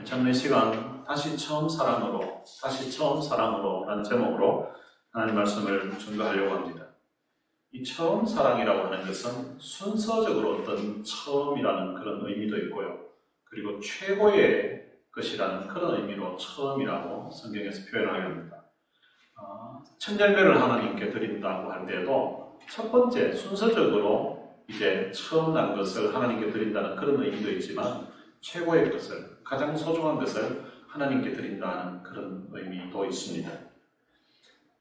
참내 시간 다시 처음 사랑으로 라는 제목으로 하나님 말씀을 전가하려고 합니다. 이 처음 사랑이라고 하는 것은 순서적으로 어떤 처음이라는 그런 의미도 있고요. 그리고 최고의 것이라는 그런 의미로 처음이라고 성경에서 표현하게 합니다. 첫 열매를 하나님께 드린다고 할 때도 첫 번째 순서적으로 이제 처음 난 것을 하나님께 드린다는 그런 의미도 있지만 최고의 것을, 가장 소중한 것을 하나님께 드린다는 그런 의미도 있습니다.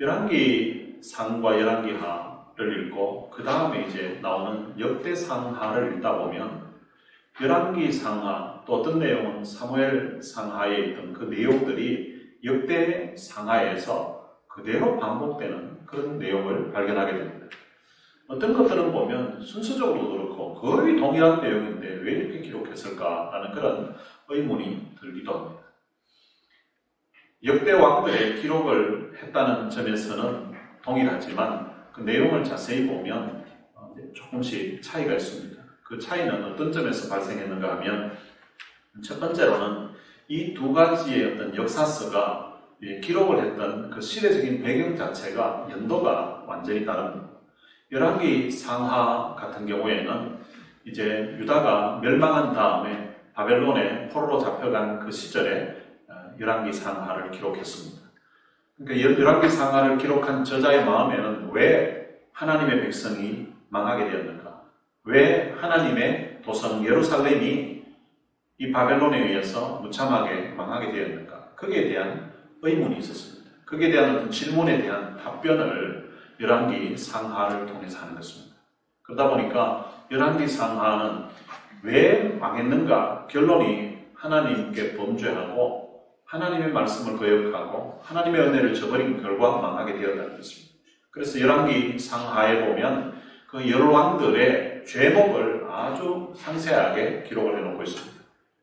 열왕기상과 열왕기하를 읽고 그 다음에 이제 나오는 역대상하를 읽다 보면 열왕기상하 또 어떤 내용은 사무엘상하에 있던 그 내용들이 역대상하에서 그대로 반복되는 그런 내용을 발견하게 됩니다. 어떤 것들은 보면 순서적으로도 그렇고 거의 동일한 내용인데 왜 이렇게 기록했을까라는 그런 의문이 들기도 합니다. 역대 왕들의 기록을 했다는 점에서는 동일하지만 그 내용을 자세히 보면 조금씩 차이가 있습니다. 그 차이는 어떤 점에서 발생했는가 하면 첫 번째로는 이 두 가지의 어떤 역사서가 기록을 했던 그 시대적인 배경 자체가 연도가 완전히 다릅니다. 열왕기상하 같은 경우에는 이제 유다가 멸망한 다음에 바벨론에 포로로 잡혀간 그 시절에 열왕기상하를 기록했습니다. 그러니까 열왕기상하를 기록한 저자의 마음에는 왜 하나님의 백성이 망하게 되었는가? 왜 하나님의 도성 예루살렘이 이 바벨론에 의해서 무참하게 망하게 되었는가? 거기에 대한 의문이 있었습니다. 거기에 대한 어떤 질문에 대한 답변을 열왕기상하를 통해서 하는 것입니다. 그러다 보니까 열왕기상하는 왜 망했는가? 결론이 하나님께 범죄하고 하나님의 말씀을 거역하고 하나님의 은혜를 저버린 결과 망하게 되었다는 것입니다. 그래서 열왕기상하에 보면 그 열왕들의 죄목을 아주 상세하게 기록을 해놓고 있습니다.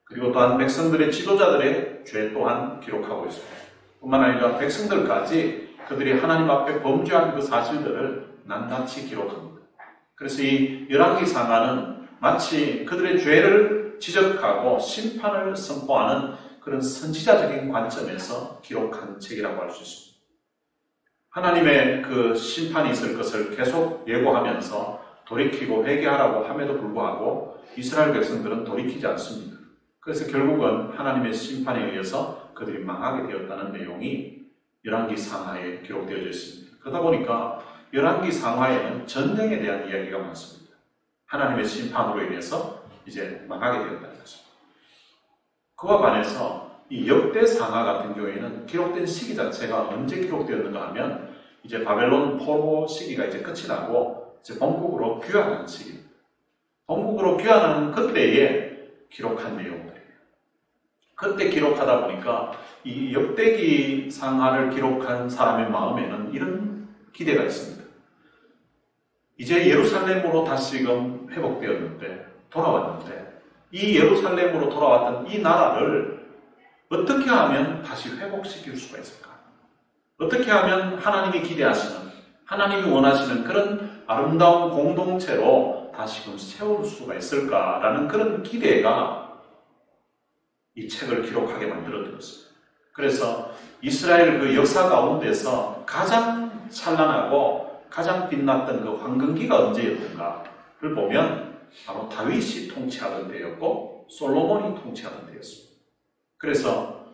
그리고 또한 백성들의 지도자들의 죄 또한 기록하고 있습니다. 뿐만 아니라 백성들까지 그들이 하나님 앞에 범죄한 그 사실들을 낱낱이 기록합니다. 그래서 이 열왕기상하는 마치 그들의 죄를 지적하고 심판을 선포하는 그런 선지자적인 관점에서 기록한 책이라고 할 수 있습니다. 하나님의 그 심판이 있을 것을 계속 예고하면서 돌이키고 회개하라고 함에도 불구하고 이스라엘 백성들은 돌이키지 않습니다. 그래서 결국은 하나님의 심판에 의해서 그들이 망하게 되었다는 내용이 열왕기상하에 기록되어져 있습니다. 그러다 보니까 열왕기상하에는 전쟁에 대한 이야기가 많습니다. 하나님의 심판으로 인해서 이제 망하게 되었다는 것입니다. 그와 반해서 이 역대상하 같은 경우에는 기록된 시기 자체가 언제 기록되었는가 하면 이제 바벨론 포로 시기가 이제 끝이 나고 이제 본국으로 귀환하는 시기입니다. 본국으로 귀환하는 그때에 기록한 내용들이에요. 그때 기록하다 보니까 이 역대기상하를 기록한 사람의 마음에는 이런 기대가 있습니다. 이제 예루살렘으로 다시금 회복되었는데, 돌아왔는데, 이 예루살렘으로 돌아왔던 이 나라를 어떻게 하면 다시 회복시킬 수가 있을까? 어떻게 하면 하나님이 기대하시는, 하나님이 원하시는 그런 아름다운 공동체로 다시금 세울 수가 있을까라는 그런 기대가 이 책을 기록하게 만들어드렸습니다. 그래서 이스라엘 그 역사 가운데서 가장 찬란하고 가장 빛났던 그 황금기가 언제였던가를 보면 바로 다윗이 통치하던 때였고 솔로몬이 통치하던 때였습니다. 그래서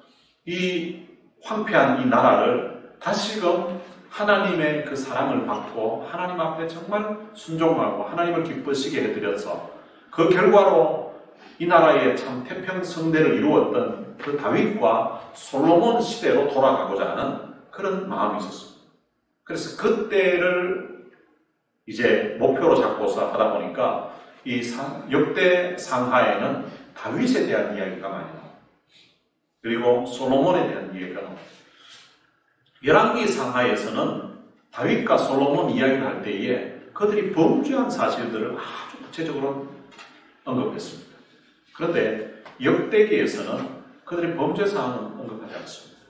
이 황폐한 이 나라를 다시금 하나님의 그 사랑을 받고 하나님 앞에 정말 순종하고 하나님을 기쁘시게 해드려서 그 결과로 이 나라의 참 태평성대를 이루었던 그 다윗과 솔로몬 시대로 돌아가고자 하는 그런 마음이 있었습니다. 그래서 그때를 이제 목표로 잡고서 하다 보니까 이 역대 상하에는 다윗에 대한 이야기가 많이 나옵니다. 그리고 솔로몬에 대한 이야기가 나옵니다. 열왕기 상하에서는 다윗과 솔로몬 이야기를 할 때에 그들이 범죄한 사실들을 아주 구체적으로 언급했습니다. 그런데 역대기에서는 그들의 범죄 사항은 언급하지 않습니다.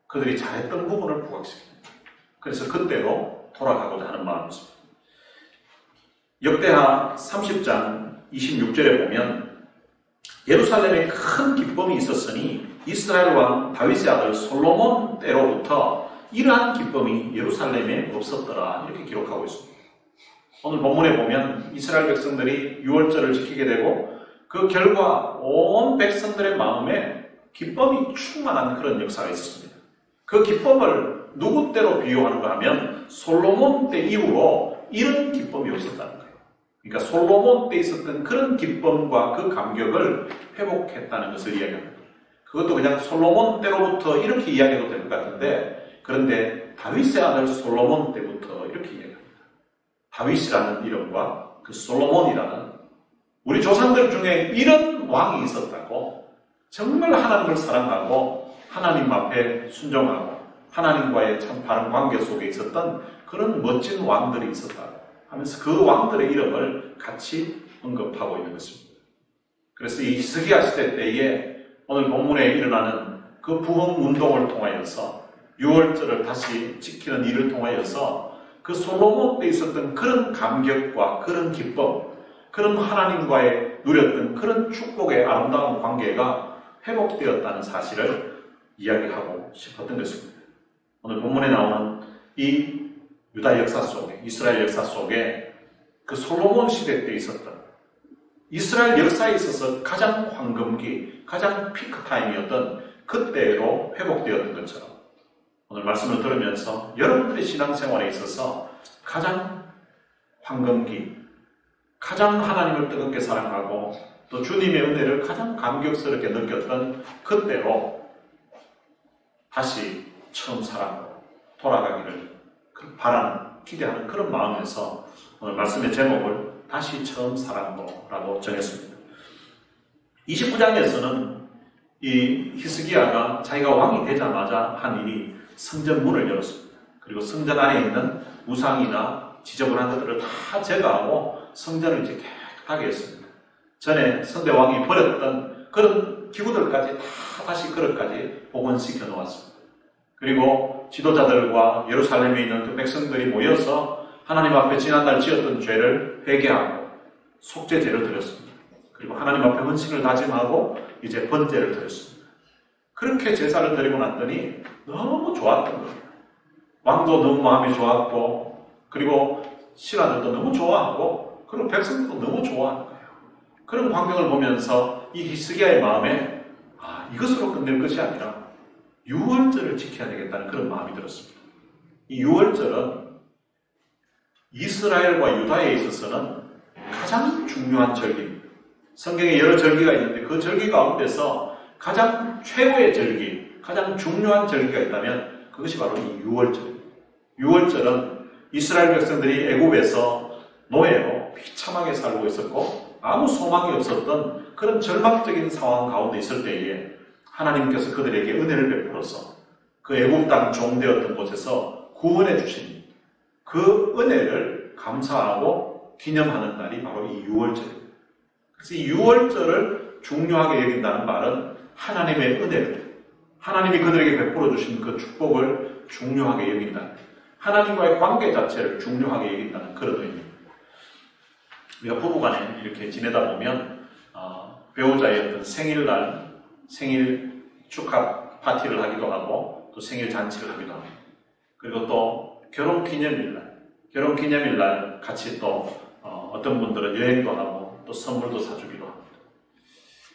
그들이 잘했던 부분을 부각시킵니다. 그래서 그때로 돌아가고자 하는 마음이었습니다. 역대하 30장 26절에 보면 예루살렘에 큰 기쁨이 있었으니 이스라엘 왕 다윗의 아들 솔로몬 때로부터 이러한 기쁨이 예루살렘에 없었더라. 이렇게 기록하고 있습니다. 오늘 본문에 보면 이스라엘 백성들이 유월절을 지키게 되고 그 결과 온 백성들의 마음에 기쁨이 충만한 그런 역사가 있었습니다. 그 기쁨을 누구 때로 비유하는가 하면 솔로몬 때 이후로 이런 기쁨이 없었다는 거예요. 그러니까 솔로몬 때 있었던 그런 기쁨과 그 감격을 회복했다는 것을 이야기합니다. 그것도 그냥 솔로몬 때로부터 이렇게 이야기해도 될 것 같은데, 그런데 다윗의 아들 솔로몬 때부터 이렇게 이야기합니다. 다윗이라는 이름과 그 솔로몬이라는 우리 조상들 중에 이런 왕이 있었다고, 정말 하나님을 사랑하고 하나님 앞에 순종하고 하나님과의 참 바른 관계 속에 있었던 그런 멋진 왕들이 있었다고 하면서 그 왕들의 이름을 같이 언급하고 있는 것입니다. 그래서 이 히스기야 시대 때에 오늘 본문에 일어나는 그 부흥 운동을 통하여서 유월절을 다시 지키는 일을 통하여서 그 솔로몬 때 있었던 그런 감격과 그런 기쁨, 그런 하나님과의 누렸던 그런 축복의 아름다운 관계가 회복되었다는 사실을 이야기하고 싶었던 것입니다. 오늘 본문에 나오는 이 유다 역사 속에, 이스라엘 역사 속에 그 솔로몬 시대 때 있었던 이스라엘 역사에 있어서 가장 황금기, 가장 피크타임이었던 그때로 회복되었던 것처럼 오늘 말씀을 들으면서 여러분들의 신앙생활에 있어서 가장 황금기, 가장 하나님을 뜨겁게 사랑하고 또 주님의 은혜를 가장 감격스럽게 느꼈던 그때로 다시 처음 사랑으로 돌아가기를 바라는, 기대하는 그런 마음에서 오늘 말씀의 제목을 다시 처음 사랑으로라고 정했습니다. 29장에서는 이 히스기야가 자기가 왕이 되자마자 한 일이 성전 문을 열었습니다. 그리고 성전 안에 있는 우상이나 지저분한 것들을 다 제거하고 성전을 이제 깨끗하게 했습니다. 전에 성대왕이 버렸던 그런 기구들까지 다 다시 그릇까지 복원시켜 놓았습니다. 그리고 지도자들과 예루살렘에 있는 그 백성들이 모여서 하나님 앞에 지난날 지었던 죄를 회개하고 속죄제를 드렸습니다. 그리고 하나님 앞에 헌신을 다짐하고 이제 번제를 드렸습니다. 그렇게 제사를 드리고 났더니 너무 좋았던 거예요. 왕도 너무 마음이 좋았고, 그리고 신하들도 너무 좋아하고, 그리고 백성들도 너무 좋아하는 거예요. 그런 광경을 보면서 이 히스기야의 마음에 이것으로 끝낼 것이 아니라 유월절을 지켜야 되겠다는 그런 마음이 들었습니다. 이 유월절은 이스라엘과 유다에 있어서는 가장 중요한 절기입니다. 성경에 여러 절기가 있는데 그 절기 가운데서 가장 최고의 절기, 가장 중요한 절기가 있다면 그것이 바로 이 유월절입니다. 유월절은 이스라엘 백성들이 애굽에서 노예로 비참하게 살고 있었고 아무 소망이 없었던 그런 절망적인 상황 가운데 있을 때에 하나님께서 그들에게 은혜를 베풀어서 그 애굽 땅 종되었던 곳에서 구원해 주신 그 은혜를 감사하고 기념하는 날이 바로 이 유월절입니다. 그래서 이 유월절을 중요하게 여긴다는 말은 하나님의 은혜를, 하나님이 그들에게 베풀어 주신 그 축복을 중요하게 여긴다. 하나님과의 관계 자체를 중요하게 여긴다는 그런 의미입니다. 우리가 부부간에 이렇게 지내다 보면 배우자의 어떤 생일날, 생일 축하 파티를 하기도 하고 또 생일 잔치를 하기도 합니다. 그리고 또 결혼기념일날 같이 또 어떤 분들은 여행도 하고 또 선물도 사주기도 합니다.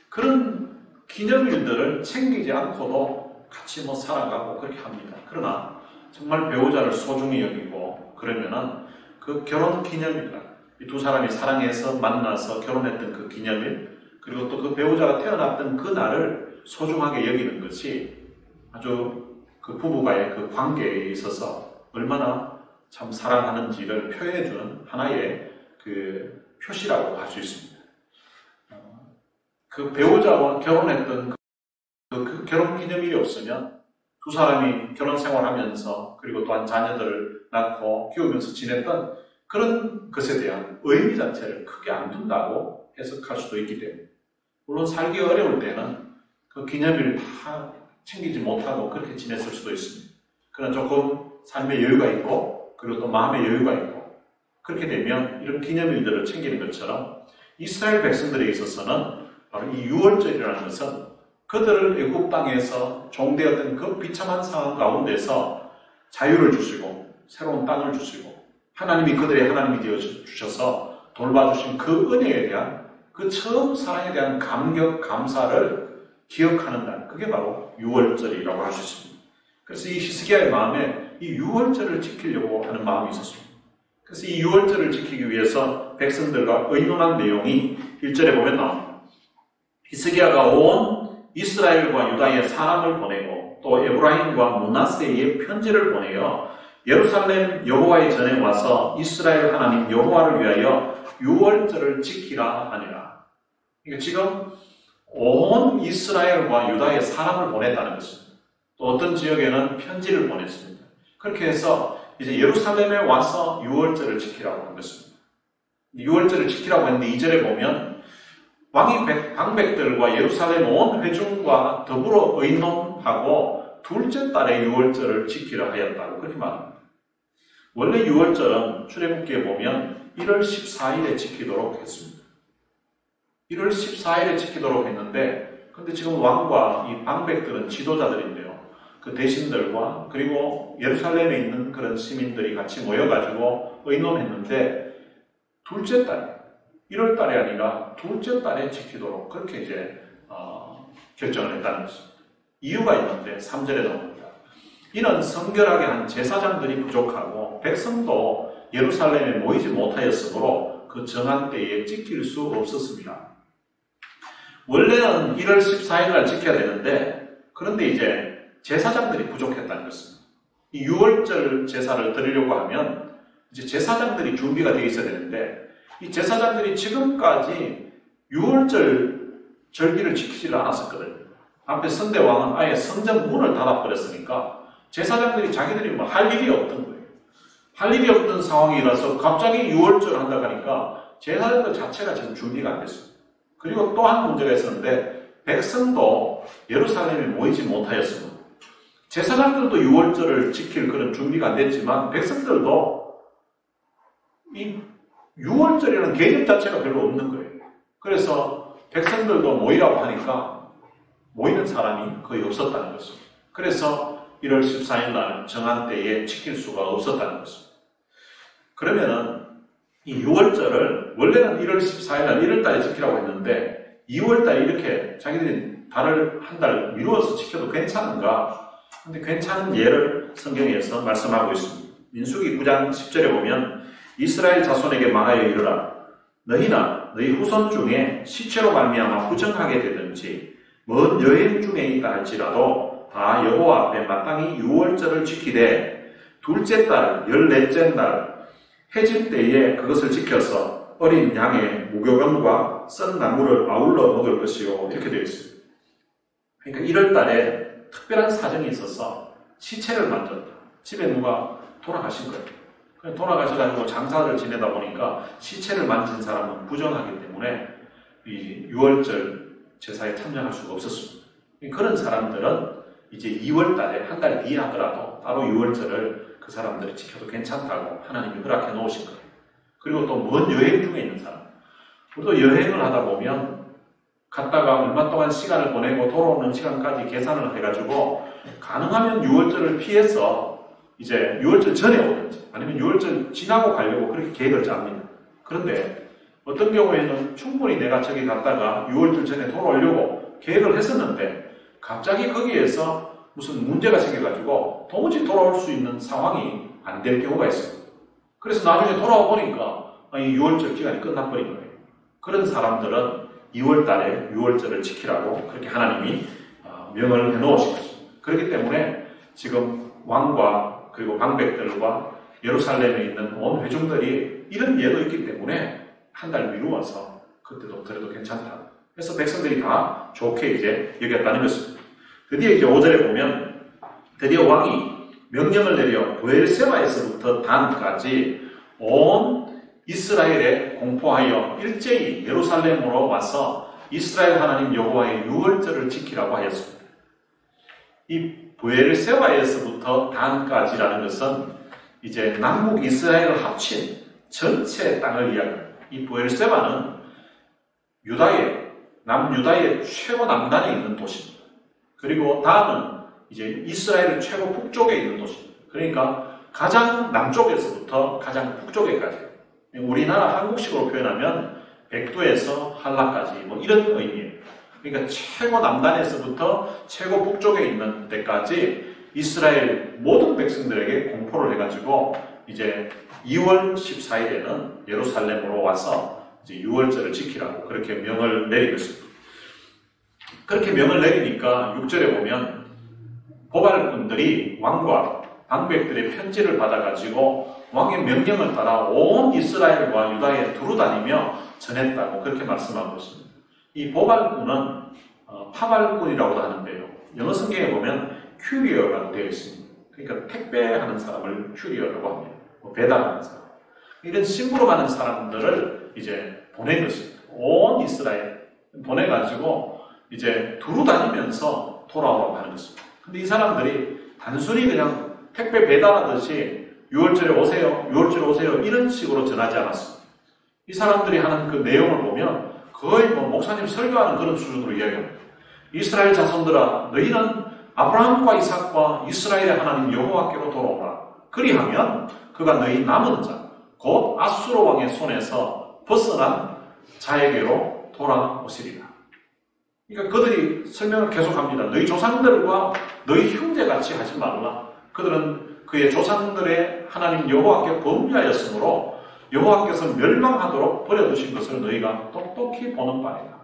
그런 기념일들을 챙기지 않고도 같이 살아가고 그렇게 합니다. 그러나 정말 배우자를 소중히 여기고 그러면은 그 결혼기념일날, 이 두 사람이 사랑해서 만나서 결혼했던 그 기념일, 그리고 또 그 배우자가 태어났던 그 날을 소중하게 여기는 것이 아주 그 부부가의 그 관계에 있어서 얼마나 참 사랑하는지를 표현해주는 하나의 그 표시라고 할 수 있습니다. 그 배우자와 결혼했던 그 결혼 기념일이 없으면 두 사람이 결혼 생활하면서 그리고 또한 자녀들을 낳고 키우면서 지냈던 그런 것에 대한 의미 자체를 크게 안 둔다고 해석할 수도 있기 때문에, 물론 살기 어려울 때는 그 기념일 다 챙기지 못하고 그렇게 지냈을 수도 있습니다. 그러나 조금 삶의 여유가 있고 그리고 또 마음의 여유가 있고 그렇게 되면 이런 기념일들을 챙기는 것처럼 이스라엘 백성들에 있어서는 바로 이 유월절이라는 것은 그들을 애굽 땅에서 종되었던 그 비참한 상황 가운데서 자유를 주시고 새로운 땅을 주시고 하나님이 그들의 하나님이 되어 주셔서 돌봐주신 그 은혜에 대한 그 처음 사랑에 대한 감격, 감사를 기억하는 날, 그게 바로 유월절이라고 할 수 있습니다. 그래서 이 히스기야의 마음에 이 유월절을 지키려고 하는 마음이 있었습니다. 그래서 이 유월절을 지키기 위해서 백성들과 의논한 내용이 1절에 보면 나옵니다. 히스기야가 온 이스라엘과 유다의 사람을 보내고 또 에브라임과 므낫세에 편지를 보내어 예루살렘 여호와의 전에 와서 이스라엘 하나님 여호와를 위하여 유월절을 지키라 하니라. 그러니까 지금 온 이스라엘과 유다의 사람을 보냈다는 것입니다. 또 어떤 지역에는 편지를 보냈습니다. 그렇게 해서 이제 예루살렘에 와서 유월절을 지키라고 하는 것입니다. 유월절을 지키라고 했는데 2절에 보면 왕이 방백들과 예루살렘 온 회중과 더불어 의논하고 둘째 달에 유월절을 지키라 하였다고 그렇게 말합니다. 원래 유월절은 출애굽기에 보면 1월 14일에 지키도록 했습니다. 1월 14일에 지키도록 했는데 근데 지금 왕과 이 방백들은 지도자들인데요. 그 대신들과 그리고 예루살렘에 있는 그런 시민들이 같이 모여가지고 의논했는데 둘째 달에 1월 달이 아니라 둘째 달에 지키도록 그렇게 이제 결정을 했다는 것입니다. 이유가 있는데 3절에 나옵니다. 이는 성결하게 한 제사장들이 부족하고 백성도 예루살렘에 모이지 못하였으므로 그 정한 때에 지킬 수 없었습니다. 원래는 1월 14일 날 지켜야 되는데 그런데 이제 제사장들이 부족했다는 것입니다. 이 유월절 제사를 드리려고 하면 이제 제사장들이 준비가 되어 있어야 되는데 이 제사장들이 지금까지 유월절 절기를 지키지를 않았었거든요. 앞에 선대왕은 아예 성전 문을 닫아버렸으니까 제사장들이 자기들이 뭐 할 일이 없던 거예요. 할 일이 없던 상황이라서 갑자기 유월절을 한다고 하니까 제사장들 자체가 지금 준비가 안 됐습니다. 그리고 또 한 문제가 있었는데 백성도 예루살렘에 모이지 못하였습니다. 제사장들도 유월절을 지킬 그런 준비가 안 됐지만 백성들도 이 유월절이라는 개념 자체가 별로 없는 거예요. 그래서 백성들도 모이라고 하니까 모이는 사람이 거의 없었다는 것입니다. 그래서 1월 14일 날 정한 때에 지킬 수가 없었다는 것입니다. 그러면은 이 유월절을 원래는 1월 14일 날 1월 달에 지키라고 했는데 2월 달에 이렇게 자기들이 달을 한 달 미루어서 지켜도 괜찮은가? 근데 괜찮은 예를 성경에서 말씀하고 있습니다. 민수기 9장 10절에 보면 이스라엘 자손에게 말하여 이르라. 너희나 너희 후손 중에 시체로 말미암아 부정하게 되든지 먼 여행 중에 있다 할지라도 다 여호와 앞에 마땅히 유월절을 지키되 둘째 달 14째 날 해질 때에 그것을 지켜서 어린 양의 무교병과 썬 나물을 아울러 먹을 것이요. 이렇게 되어 있습니다. 그러니까 1월 달에 특별한 사정이 있어서 시체를 만졌다. 집에 누가 돌아가신 거예요. 돌아가셔가지고 장사를 지내다 보니까 시체를 만진 사람은 부정하기 때문에 이 유월절 제사에 참여할 수가 없었습니다. 그런 사람들은 이제 2월 달에 한 달 뒤에 하더라도 따로 유월절을 그 사람들이 지켜도 괜찮다고 하나님이 허락해 놓으신 거예요. 그리고 또 먼 여행 중에 있는 사람. 우리도 여행을 하다 보면 갔다가 얼마 동안 시간을 보내고 돌아오는 시간까지 계산을 해가지고 가능하면 유월절을 피해서 이제 유월절 전에 오든지 아니면 유월절 지나고 가려고 그렇게 계획을 짭니다. 그런데 어떤 경우에는 충분히 내가 저기 갔다가 유월절 전에 돌아오려고 계획을 했었는데 갑자기 거기에서 무슨 문제가 생겨가지고 도무지 돌아올 수 있는 상황이 안 될 경우가 있습니다. 그래서 나중에 돌아와 보니까 이 유월절 기간이 끝나버린 거예요. 그런 사람들은 2월 달에 유월절을 지키라고 그렇게 하나님이 명을 해놓으신 것입니다. 그렇기 때문에 지금 왕과 그리고 방백들과 예루살렘에 있는 온 회중들이 이런 예도 있기 때문에 한 달 미루어서 그때도 그래도 괜찮다. 그래서 백성들이 다 좋게 이제 여겼다는 것입니다. 드디어 이제 5절에 보면 드디어 왕이 명령을 내려 브엘세바에서부터 단까지 온 이스라엘에 공포하여 일제히 예루살렘으로 와서 이스라엘 하나님 여호와의 유월절을 지키라고 하였습니다. 이 브엘세바에서부터 단까지라는 것은 이제 남북 이스라엘을 합친 전체 땅을 이야기합니다. 이 브엘세바는 유다의 남유다의 최고 남단에 있는 도시입니다. 그리고 다음은 이제 이스라엘 최고 북쪽에 있는 도시입니다. 그러니까 가장 남쪽에서부터 가장 북쪽에까지, 우리나라 한국식으로 표현하면 백두에서 한라까지 뭐 이런 의미예요. 그러니까 최고 남단에서부터 최고 북쪽에 있는 데까지 이스라엘 모든 백성들에게 공포를 해가지고 이제 2월 14일에는 예루살렘으로 와서 이제 6월절을 지키라고 그렇게 명을 내리고 있습니다. 그렇게 명을 내리니까 6절에 보면 보발꾼들이 왕과 방백들의 편지를 받아가지고 왕의 명령을 따라 온 이스라엘과 유다에 두루다니며 전했다고 그렇게 말씀하고 있습니다. 이 보발꾼은 파발꾼이라고도 하는데요. 영어 성경에 보면 큐리어라고 되어 있습니다. 그러니까 택배하는 사람을 큐리어라고 합니다. 배달하는 사람. 이런 심부름하는 사람들을 이제 보낸 것입니다. 온 이스라엘 보내가지고 이제 두루다니면서 돌아오라고 하는 것입니다. 근데 이 사람들이 단순히 그냥 택배 배달하듯이 6월절에 오세요, 6월절에 오세요 이런 식으로 전하지 않았습니다. 이 사람들이 하는 그 내용을 보면 거의 뭐 목사님 설교하는 그런 수준으로 이야기합니다. 이스라엘 자손들아, 너희는 아브라함과 이삭과 이스라엘의 하나님 여호와께로 돌아오라. 그리하면 그가 너희 남은 자, 곧 아수르 왕의 손에서 벗어난 자에게로 돌아오시리라. 그러니까 그들이 설명을 계속합니다. 너희 조상들과 너희 형제같이 하지 말라. 그들은 그의 조상들의 하나님 여호와께 범죄하였으므로 여호와께서 멸망하도록 버려두신 것을 너희가 똑똑히 보는 바이다.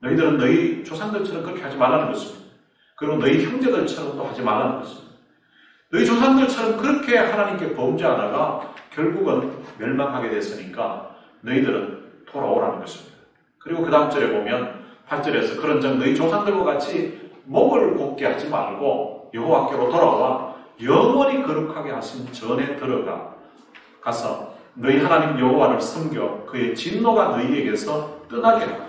너희들은 너희 조상들처럼 그렇게 하지 말라는 것입니다. 그리고 너희 형제들처럼도 하지 말라는 것입니다. 너희 조상들처럼 그렇게 하나님께 범죄하다가 결국은 멸망하게 됐으니까 너희들은 돌아오라는 것입니다. 그리고 그 다음 절에 보면 8절에서 그런즉 너희 조상들과 같이 목을 곱게 하지 말고 여호와께로 돌아와 영원히 거룩하게 하신 전에 가서 너희 하나님 여호와를 섬겨 그의 진노가 너희에게서 떠나게 하라.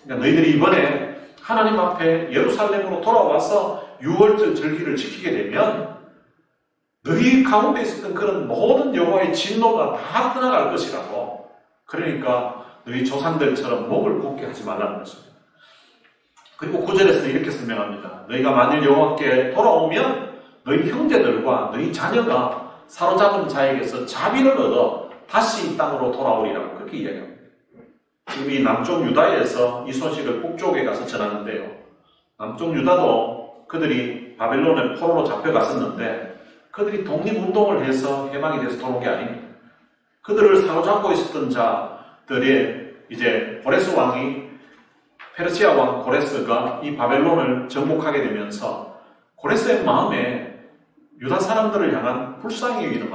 그러니까 너희들이 이번에 하나님 앞에 예루살렘으로 돌아와서 6월절 절기를 지키게 되면 너희 가운데 있었던 그런 모든 여호와의 진노가 다 떠나갈 것이라고. 그러니까 너희 조상들처럼 목을 곱게 하지 말라는 것입니다. 그리고 9절에서는 이렇게 설명합니다. 너희가 만일 여호와께 돌아오면 너희 형제들과 너희 자녀가 사로잡은 자에게서 자비를 얻어 다시 이 땅으로 돌아오리라고 그렇게 이야기합니다. 지금 이 남쪽 유다에서 이 소식을 북쪽에 가서 전하는데요. 남쪽 유다도 그들이 바벨론의 포로로 잡혀갔었는데 그들이 독립운동을 해서 해방이 돼서 돌아온 게 아닙니다. 그들을 사로잡고 있었던 자들이 이제 고레스 왕이 페르시아 왕 고레스가 이 바벨론을 정복하게 되면서 고레스의 마음에 유다 사람들을 향한 불쌍히 여기는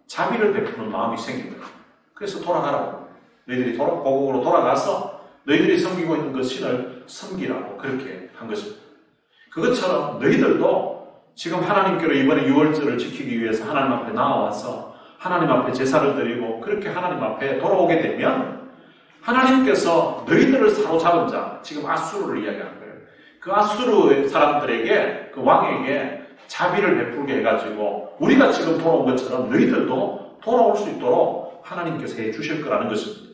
자비를 베푸는 마음이 생깁니다. 그래서 돌아가라고. 너희들이 고국으로 돌아가서 너희들이 섬기고 있는 그 신을 섬기라고 그렇게 한 것입니다. 그것처럼 너희들도 지금 하나님께로 이번에 6월절을 지키기 위해서 하나님 앞에 나와서 하나님 앞에 제사를 드리고 그렇게 하나님 앞에 돌아오게 되면 하나님께서 너희들을 사로잡은 자, 지금 아수르를 이야기하는 거예요. 그 아수르 사람들에게, 그 왕에게 자비를 베풀게 해가지고 우리가 지금 돌아온 것처럼 너희들도 돌아올 수 있도록 하나님께서 해주실 거라는 것입니다.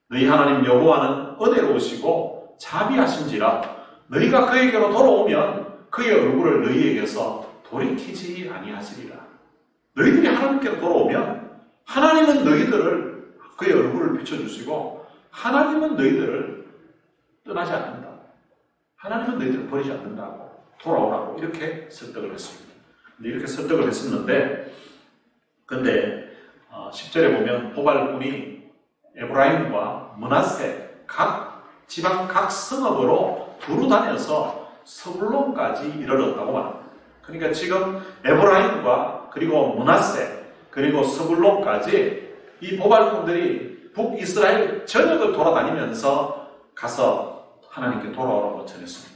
너희 하나님 여호와는 은혜로우시고 자비하신지라 너희가 그에게로 돌아오면 그의 얼굴을 너희에게서 돌이키지 아니하시리라. 너희들이 하나님께로 돌아오면 하나님은 너희들을 그의 얼굴을 비춰주시고 하나님은 너희들을 떠나지 않는다. 하나님은 너희들을 버리지 않는다고. 돌아오라고 이렇게 설득을 했습니다. 근데 이렇게 설득을 했었는데 근데 10절에 보면 보발꾼이 에브라임과 므낫세 각 지방 각 성읍으로 두루 다녀서 서불론까지 이르렀다고 말합니다. 그러니까 지금 에브라임과 그리고 므낫세 그리고 서불론까지 이 보발꾼들이 북이스라엘 전역을 돌아다니면서 가서 하나님께 돌아오라고 전했습니다.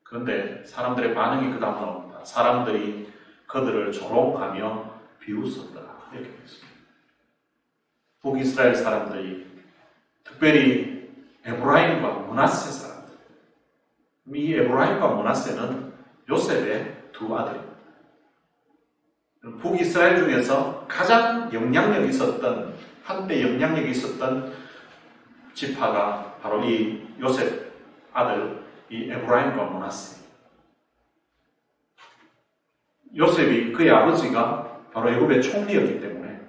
그런데 사람들의 반응이 그 다음 나옵니다. 사람들이 그들을 조롱하며 비웃었다. 이렇게 됐습니다. 북이스라엘 사람들이 특별히 에브라임과 므낫세 사람들. 이 에브라임과 므낫세는 요셉의 두 아들입니다. 북이스라엘 중에서 가장 영향력이 있었던 한때 영향력이 있었던 지파가 바로 이 요셉 아들 이 에브라임과 므낫세. 요셉이 그의 아버지가 바로 애굽의 총리였기 때문에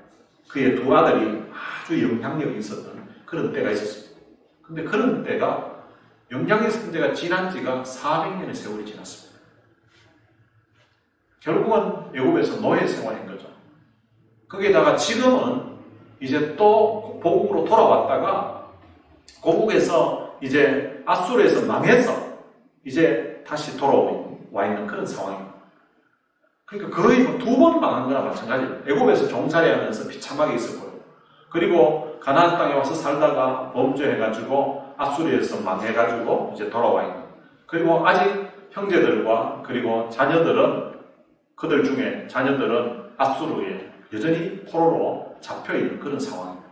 그의 두 아들이 아주 영향력이 있었던 그런 때가 있었습니다. 근데 그런 때가 영향이 있었던 때가 지난 지가 400년의 세월이 지났습니다. 결국은 애굽에서 노예 생활인 거죠. 거기에다가 지금은 이제 또 고국으로 돌아왔다가 고국에서 이제 아수르에서 망해서 이제 다시 돌아와 있는 그런 상황입니다. 그러니까 거의 두 번 망한 거나 마찬가지예요. 애굽에서 종살이 하면서 비참하게 있었고요. 그리고 가나안 땅에 와서 살다가 범죄해가지고 아수르에서 망해가지고 이제 돌아와 있는. 그리고 아직 형제들과 그리고 자녀들은 그들 중에 자녀들은 아수르에 여전히 포로로 잡혀있는 그런 상황입니다.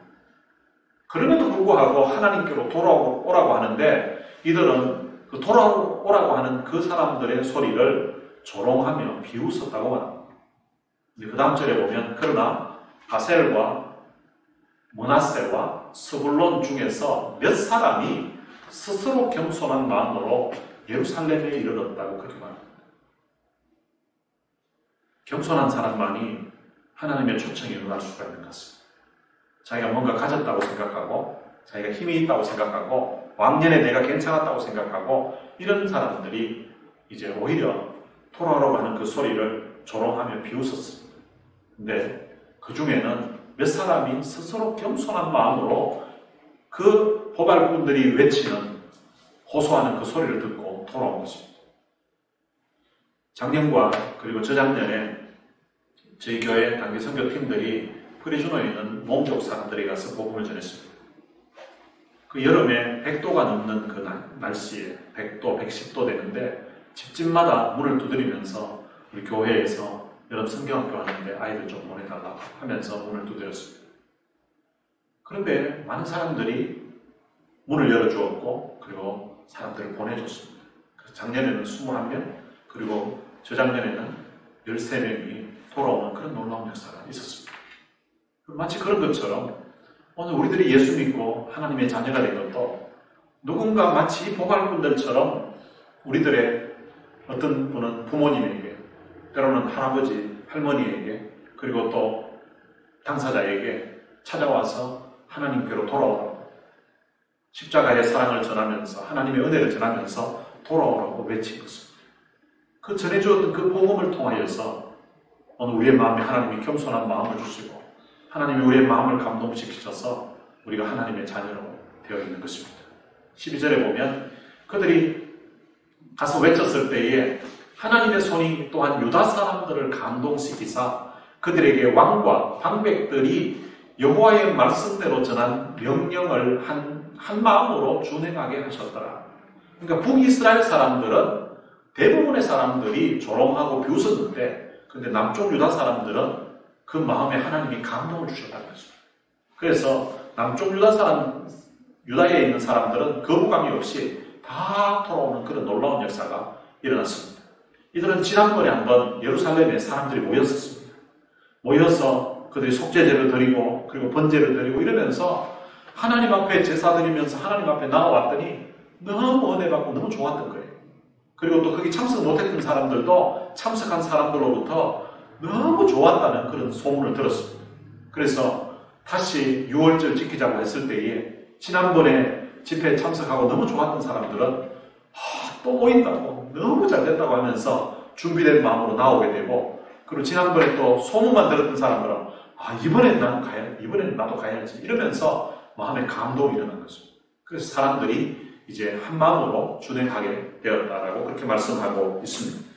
그럼에도 불구하고 하나님께로 돌아오라고 하는데 이들은 그 돌아오라고 하는 그 사람들의 소리를 조롱하며 비웃었다고 합니다. 그 다음 절에 보면 그러나 아셀과 므낫세와 스불론 중에서 몇 사람이 스스로 겸손한 마음으로 예루살렘에 이르렀다고 그렇게 말합니다. 겸손한 사람만이 하나님의 초청에 응할 수가 있는 것 같습니다. 자기가 뭔가 가졌다고 생각하고 자기가 힘이 있다고 생각하고 왕년에 내가 괜찮았다고 생각하고 이런 사람들이 이제 오히려 돌아오라고 하는 그 소리를 조롱하며 비웃었습니다. 근데 그 중에는 몇 사람이 스스로 겸손한 마음으로 그 보발꾼들이 외치는 호소하는 그 소리를 듣고 돌아온 것입니다. 작년과 그리고 저작년에 저희 교회 단기 선교팀들이 프리주노에 있는 몽족 사람들이 가서 복음을 전했습니다. 그 여름에 100도가 넘는 그 날씨에 100도, 110도 되는데 집집마다 문을 두드리면서 우리 교회에서 여름 성경학교 하는데 아이들 좀 보내달라고 하면서 문을 두드렸습니다. 그런데 많은 사람들이 문을 열어주었고 그리고 사람들을 보내줬습니다. 작년에는 21명 그리고 저작년에는 13명이 돌아오는 그런 놀라운 역사가 있었습니다. 마치 그런 것처럼 오늘 우리들이 예수 믿고 하나님의 자녀가 된 것도 누군가 마치 보갈꾼들처럼 우리들의 어떤 분은 부모님에게 때로는 할아버지, 할머니에게 그리고 또 당사자에게 찾아와서 하나님께로 돌아오라고 십자가의 사랑을 전하면서 하나님의 은혜를 전하면서 돌아오라고 외친 것입니다. 그 전해주었던 그 복음을 통하여서 오늘 우리의 마음에 하나님이 겸손한 마음을 주시고 하나님이 우리의 마음을 감동시키셔서 우리가 하나님의 자녀로 되어 있는 것입니다. 12절에 보면 그들이 가서 외쳤을 때에 하나님의 손이 또한 유다 사람들을 감동시키사 그들에게 왕과 방백들이 여호와의 말씀대로 전한 명령을 한 마음으로 준행하게 하셨더라. 그러니까 북이스라엘 사람들은 대부분의 사람들이 조롱하고 비웃었는데 근데 남쪽 유다 사람들은 그 마음에 하나님이 감동을 주셨다는 것입니다. 그래서 남쪽 유다에 있는 사람들은 거부감이 없이 다 돌아오는 그런 놀라운 역사가 일어났습니다. 이들은 지난번에 한번 예루살렘에 사람들이 모였었습니다. 모여서 그들이 속죄제를 드리고 그리고 번제를 드리고 이러면서 하나님 앞에 제사 드리면서 하나님 앞에 나와왔더니 너무 은혜 받고 너무 좋았던 거예요. 그리고 또 거기 참석 못했던 사람들도 참석한 사람들로부터 너무 좋았다는 그런 소문을 들었습니다. 그래서 다시 6월절 지키자고 했을 때에 지난번에 집회에 참석하고 너무 좋았던 사람들은 또 모인다고 너무 잘 됐다고 하면서 준비된 마음으로 나오게 되고 그리고 지난번에 또 소문만 들었던 사람들은 이번에는 나도 가야지 이러면서 마음에 감동이 일어난 것입니다. 그래서 사람들이 이제 한 마음으로 준행하게 되었다라고 그렇게 말씀하고 있습니다.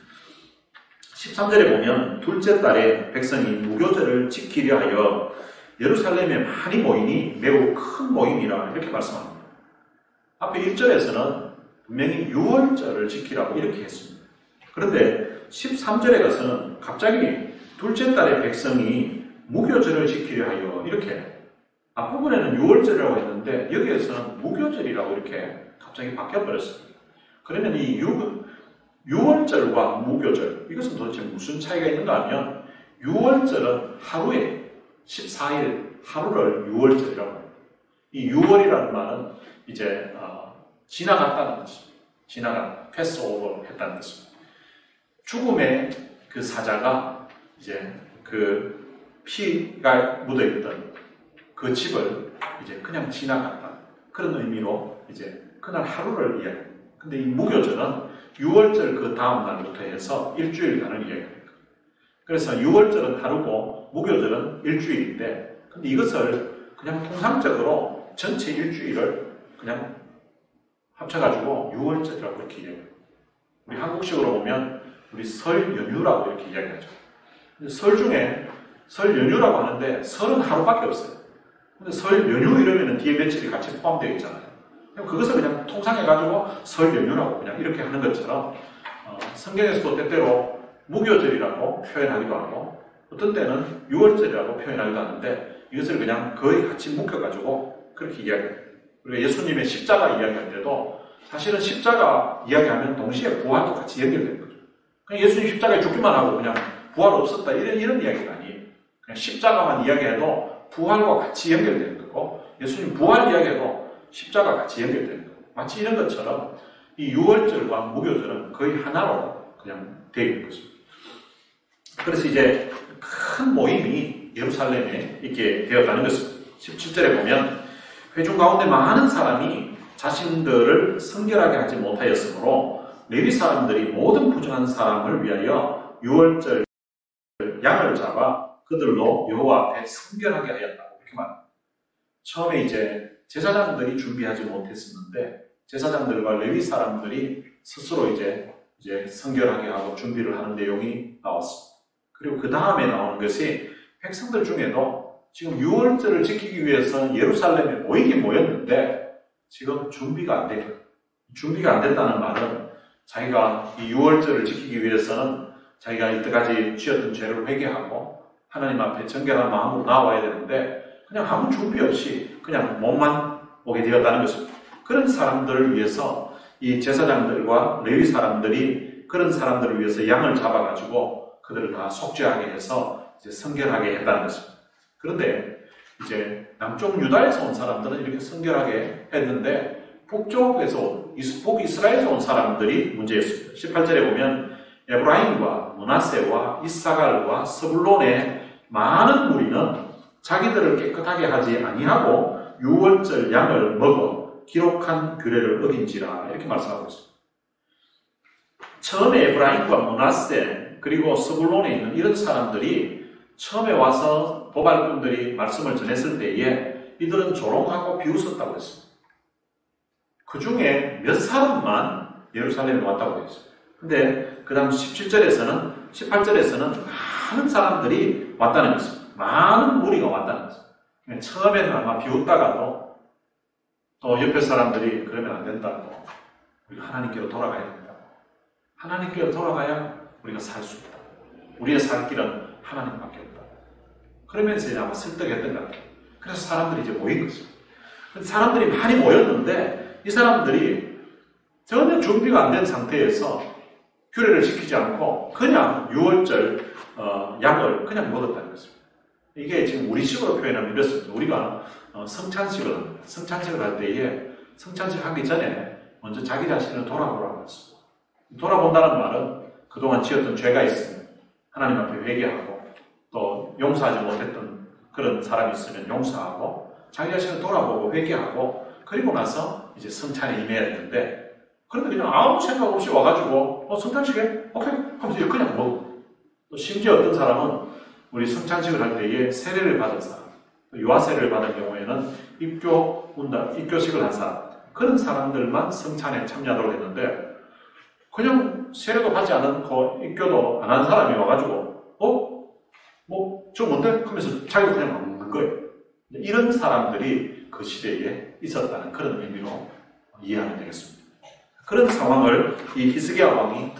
13절에 보면 둘째 달에 백성이 무교절을 지키려 하여 예루살렘에 많이 모이니 매우 큰 모임이라 이렇게 말씀합니다. 앞에 1절에서는 분명히 6월절을 지키라고 이렇게 했습니다. 그런데 13절에 가서는 갑자기 둘째 달에 백성이 무교절을 지키려 하여 이렇게 앞부분에는 6월절이라고 했는데 여기에서는 무교절이라고 이렇게 갑자기 바뀌어버렸습니다. 그러면 이 6월절과 무교절 이것은 도대체 무슨 차이가 있는가 하면 6월절은 하루에 14일 하루를 6월절이라고 합니다. 이 6월이라는 말은 이제 지나갔다는 것입니다. 지나간, 패스오버 했다는 뜻입니다. 죽음의 그 사자가 이제 그 피가 묻어있던 그 집을 이제 그냥 지나갔다. 그런 의미로 이제 그날 하루를 이야기합니다. 근데 이 무교절은 6월절 그 다음 날부터 해서 일주일간을 이야기합니다. 그래서 6월절은 하루고 무교절은 일주일인데, 근데 이것을 그냥 통상적으로 전체 일주일을 그냥 합쳐가지고 6월절이라고 이렇게 이야기해요. 우리 한국식으로 보면 우리 설 연휴라고 이렇게 이야기하죠. 설 중에 설 연휴라고 하는데 설은 하루밖에 없어요. 근데 설 연휴 이러면은 뒤에 며칠이 같이 포함되어 있잖아요. 그것을 그냥 통상해가지고 설 연휴라고 그냥 이렇게 하는 것처럼 성경에서도 때때로 무교절이라고 표현하기도 하고 어떤 때는 6월절이라고 표현하기도 하는데 이것을 그냥 거의 같이 묶여가지고 그렇게 이야기해요. 우리가 예수님의 십자가 이야기할 때도 사실은 십자가 이야기하면 동시에 부활도 같이 연결되는 거죠. 그냥 예수님 십자가에 죽기만 하고 그냥 부활 없었다 이런 이야기가 아니에요. 그냥 십자가만 이야기해도 부활과 같이 연결되는 거고 예수님 부활 이야기해도 십자가 같이 연결되는 거고 마치 이런 것처럼 이 6월절과 무교절은 거의 하나로 그냥 되어 있는 것입니다. 그래서 이제 큰 모임이 예루살렘에 있게 되었다는 것입니다. 17절에 보면 회중 가운데 많은 사람이 자신들을 성결하게 하지 못하였으므로 레위 사람들이 모든 부정한 사람을 위하여 6월절 양을 잡아 그들로 여호와 앞에 성결하게 하였다고 이렇게 말합니다. 처음에 이제 제사장들이 준비하지 못했었는데 제사장들과 레위 사람들이 스스로 이제 성결하게 하고 준비를 하는 내용이 나왔습니다. 그리고 그 다음에 나오는 것이 백성들 중에도 지금 6월절을 지키기 위해서 예루살렘에 모이긴 모였는데 지금 준비가 안 돼요. 준비가 안 됐다는 말은 자기가 이 6월절을 지키기 위해서는 자기가 이때까지 지었던 죄를 회개하고 하나님 앞에 정결한 마음으로 나와야 되는데 그냥 아무 준비 없이 그냥 몸만 오게 되었다는 것입니다. 그런 사람들을 위해서 이 제사장들과 레위 사람들이 그런 사람들을 위해서 양을 잡아가지고 그들을 다 속죄하게 해서 이제 성결하게 했다는 것입니다. 그런데 이제 남쪽 유다에서 온 사람들은 이렇게 성결하게 했는데 북이스라엘에서 온 사람들이 문제였습니다. 18절에 보면 에브라임과 므낫세와 이사갈과 스불론의 많은 무리는 자기들을 깨끗하게 하지 아니하고 6월절 양을 먹어 기록한 규례를 어긴지라 이렇게 말씀하고 있습니다. 처음에 에브라임과 므낫세 그리고 스불론에 있는 이런 사람들이 처음에 와서 도발꾼들이 말씀을 전했을 때에 이들은 조롱하고 비웃었다고 했습니다. 그 중에 몇 사람만 예루살렘에 왔다고 했어요. 근데 그 다음 18절에서는 많은 사람들이 왔다는 것입니다. 많은 무리가 왔다는 것입니다. 처음에는 아마 비웃다가도 또 옆에 사람들이 그러면 안 된다고 우리가 하나님께로 돌아가야 된다고 하나님께로 돌아가야 우리가 살 수 있다. 우리의 살 길은 하나님밖에 없다. 그러면서 이제 아마 설득했던 것 같아요. 그래서 사람들이 이제 모인 것입니다. 사람들이 많이 모였는데 이 사람들이 전혀 준비가 안 된 상태에서 규례를 지키지 않고 그냥 6월절 양을 그냥 먹었다는 것입니다. 이게 지금 우리식으로 표현하면 이렇습니다. 우리가 성찬식을 합니다. 성찬식을 할 때에 성찬식 하기 전에 먼저 자기 자신을 돌아보라고 했습니다. 돌아본다는 말은 그동안 지었던 죄가 있으면 하나님 앞에 회개하고 또 용서하지 못했던 그런 사람이 있으면 용서하고 자기 자신을 돌아보고 회개하고 그리고 나서 이제 성찬에 임해야 되는데 그런데 그냥 아무 생각 없이 와가지고 성찬식에 오케이 하면서 그냥 먹고 또 심지어 어떤 사람은 우리 성찬식을 할 때에 세례를 받은 사람 유아 세례를 받은 경우에는 입교식을 한 사람 그런 사람들만 성찬에 참여하도록 했는데 그냥 세례도 받지 않고 입교도 안 한 사람이 와가지고 저 뭔데? 하면서 자기가 그냥 먹는 거예요. 이런 사람들이 그 시대에 있었다는 그런 의미로 이해하면 되겠습니다. 그런 상황을 이 히스기야 왕이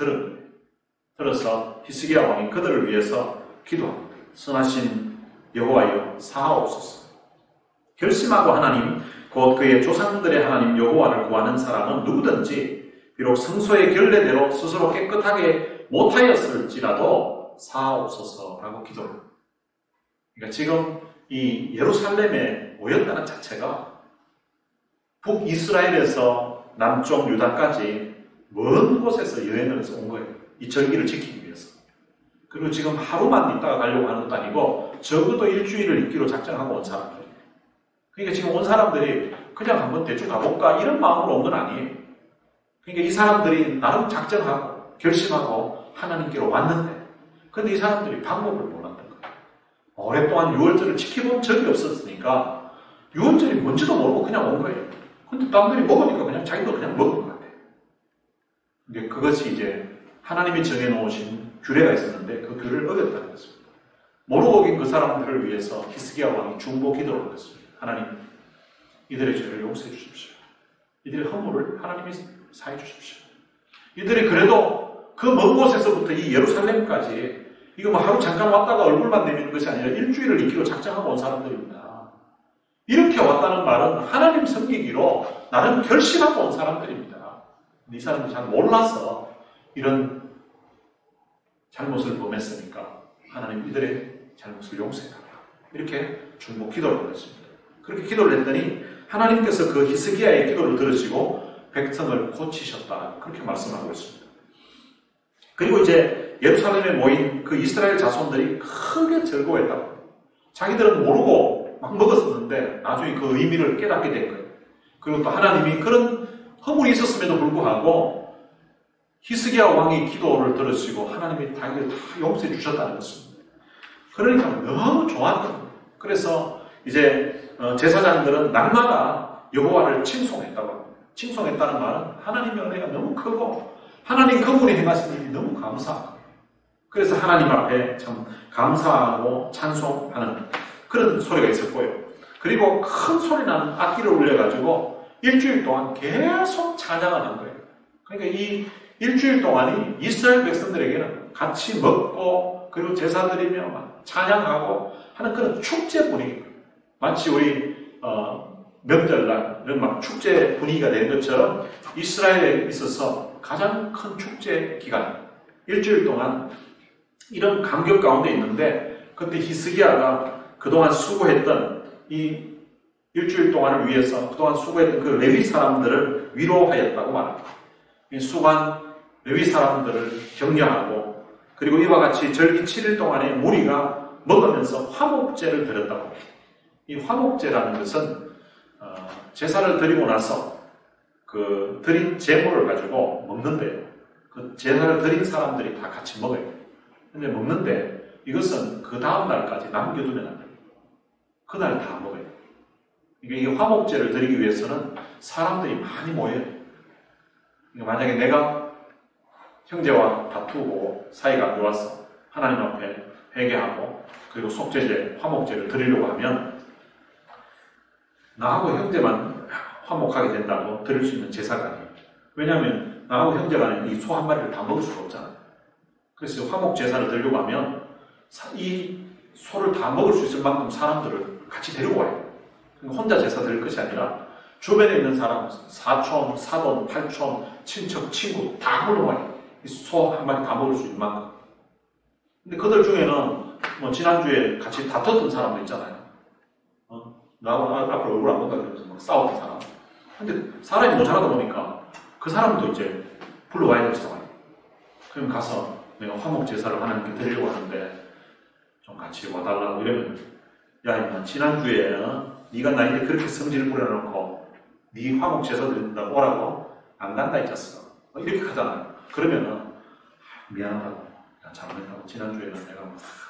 들어서 히스기야 왕이 그들을 위해서 기도합니다. 선하신 여호와여 사하옵소서. 결심하고 하나님 곧 그의 조상들의 하나님 여호와를 구하는 사람은 누구든지 비록 성소의 결례대로 스스로 깨끗하게 못하였을지라도 사하옵소서라고 기도합니다. 그러니까 지금 이 예루살렘에 모였다는 자체가 북이스라엘에서 남쪽 유다까지 먼 곳에서 여행을 해서 온 거예요. 이 절기를 지키기 위해서. 그리고 지금 하루만 있다가 가려고 하는 것도 아니고 적어도 일주일을 있기로 작정하고 온 사람들. 그러니까 지금 온 사람들이 그냥 한번 대충 가볼까 이런 마음으로 온 건 아니에요. 그러니까 이 사람들이 나름 작정하고 결심하고 하나님께로 왔는데 근데 이 사람들이 방법을 몰랐던 거예요. 오랫동안 유월절을 지켜본 적이 없었으니까 유월절이 뭔지도 모르고 그냥 온 거예요. 근데 남들이 먹으니까 그냥 자기도 그냥 먹은 것 같아요. 근데 그것이 이제 하나님이 정해놓으신 규례가 있었는데 그 규례를 어겼다는 것입니다. 모르고 어긴 그 사람들을 위해서 히스기야 왕이 중보 기도를 했습니다. 하나님, 이들의 죄를 용서해 주십시오. 이들의 허물을 하나님이 사해 주십시오. 이들이 그래도 그 먼 곳에서부터 이 예루살렘까지 이거 뭐 하루 잠깐 왔다가 얼굴만 내미는 것이 아니라 일주일을 있기로 작정하고 온 사람들입니다. 이렇게 왔다는 말은 하나님 섬기기로 나름 결심하고 온 사람들입니다. 이 사람들이 잘 몰라서 이런 잘못을 범했으니까 하나님 이들의 잘못을 용서해달라. 이렇게 중보 기도를 했습니다. 그렇게 기도를 했더니 하나님께서 그 히스기야의 기도를 들으시고 백성을 고치셨다. 그렇게 말씀하고 있습니다. 그리고 이제 예루살렘에 모인 그 이스라엘 자손들이 크게 즐거워했다고. 자기들은 모르고 막 먹었었는데 나중에 그 의미를 깨닫게 된 거예요. 그리고 또 하나님이 그런 허물이 있었음에도 불구하고 히스기야 왕의 기도를 들으시고 하나님이 자기를 다 용서해 주셨다는 것입니다. 그러니까 너무 좋았던 거예요. 그래서 이제 제사장들은 날마다 여호와를 칭송했다고 합니다. 칭송했다는 말은 하나님의 은혜가 너무 크고 하나님 그분이 행하신 일이 너무 감사하고 그래서 하나님 앞에 참 감사하고 찬송하는 그런 소리가 있었고요. 그리고 큰 소리 나는 악기를 울려가지고 일주일 동안 계속 찬양을 한 거예요. 그러니까 이 일주일 동안이 이스라엘 백성들에게는 같이 먹고 그리고 제사 드리며 막 찬양하고 하는 그런 축제 분위기. 마치 우리 명절날 이런 막 축제 분위기가 된 것처럼 이스라엘에 있어서 가장 큰 축제 기간 일주일 동안 이런 감격 가운데 있는데 그때 히스기야가 그동안 수고했던 이 일주일 동안을 위해서 그동안 수고했던 그 레위 사람들을 위로하였다고 말합니다. 이 수고한 레위 사람들을 격려하고 그리고 이와 같이 절기 7일 동안에 무리가 먹으면서 화목제를 드렸다고 합니다. 이 화목제라는 것은 제사를 드리고 나서 그 드린 제물을 가지고 먹는데요. 그 제사를 드린 사람들이 다 같이 먹어요. 근데 먹는데 이것은 그 다음 날까지 남겨두면 안 됩니다. 그날 다 먹어요. 이 화목제를 드리기 위해서는 사람들이 많이 모여요. 그러니까 만약에 내가 형제와 다투고 사이가 안 좋아서 하나님 앞에 회개하고 그리고 속죄제, 화목제를 드리려고 하면 나하고 형제만 화목하게 된다고 드릴 수 있는 제사가 아니에요. 왜냐하면 나하고 형제 간에 이 소 한 마리를 다 먹을 수가 없잖아요. 그래서 화목 제사를 드리려고 하면 이 소를 다 먹을 수 있을 만큼 사람들을 같이 데리고 와요. 그러니까 혼자 제사 드릴 것이 아니라 주변에 있는 사람, 사촌, 사돈, 팔촌, 친척, 친구 다 불러와요. 이 소 한 마리 다 먹을 수 있는 만큼. 근데 그들 중에는 뭐 지난주에 같이 다퉜던 사람도 있잖아요. 나하고 앞으로 얼굴 안 본다 그러면서 막 싸웠던 사람. 근데 사람이 모자라다 보니까 그 사람도 이제 불러와야 될 상황이에요. 그럼 가서 내가 화목 제사를 하나님께 드리려고 하는데 좀 같이 와달라고 이러면 야 임마 지난주에 네가 나에게 그렇게 성질을 부려놓고 네 화목 제사 드린다고 오라고 안 간다 했었어. 이렇게 하잖아요. 그러면은 미안하다고 야 잘못했다고 지난주에는 내가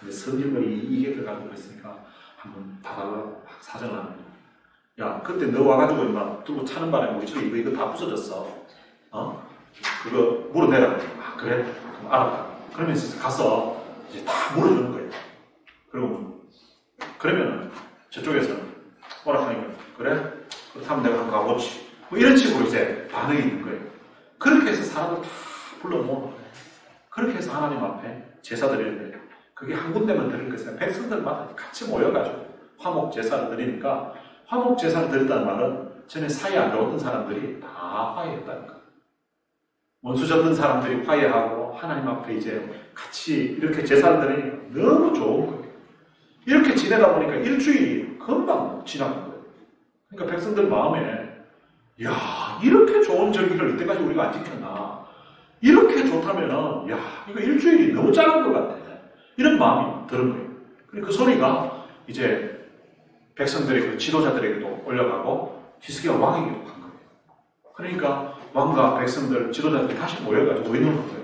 내 성질머리 이게 들어가지고 그랬으니까 한번 봐달라고 사정을 하는 거야. 야 그때 너 와가지고 임마 두고 차는 바람에 우리 집에 이거 다 부서졌어. 그거 물어내라. 아 그래? 그럼 알았다. 그러면 이제 가서 이제 다 물어주는 거예요. 그러면 저쪽에서는 오락하니까 그래? 그렇다면 내가 한번 가보지. 뭐 이런 식으로 이제 반응이 있는 거예요. 그렇게 해서 사람을 다 불러모으는 거예요. 그렇게 해서 하나님 앞에 제사 드리는데 그게 한 군데만 드릴 것이 아니라 백성들마다 같이 모여가지고 화목 제사를 드리니까 화목 제사를 드린다는 말은 전에 사이 안 좋았던 사람들이 다 화해했다는 거예요. 원수 졌던 사람들이 화해하고 하나님 앞에 이제 같이 이렇게 제사를 드리니까 너무 좋은 거예요. 이렇게 지내다 보니까 일주일이 금방 지나간 거예요. 그러니까 백성들 마음에 야 이렇게 좋은 절기를 이때까지 우리가 안 지켰나 이렇게 좋다면은, 야, 이거 일주일이 너무 짧은 것 같아. 이런 마음이 드는 거예요. 그리고 그 소리가 이제 백성들의 그 지도자들에게도 올라가고 히스기야 왕에게도 간 거예요. 그러니까 왕과 백성들, 지도자들이 다시 모여가지고 있는 거예요.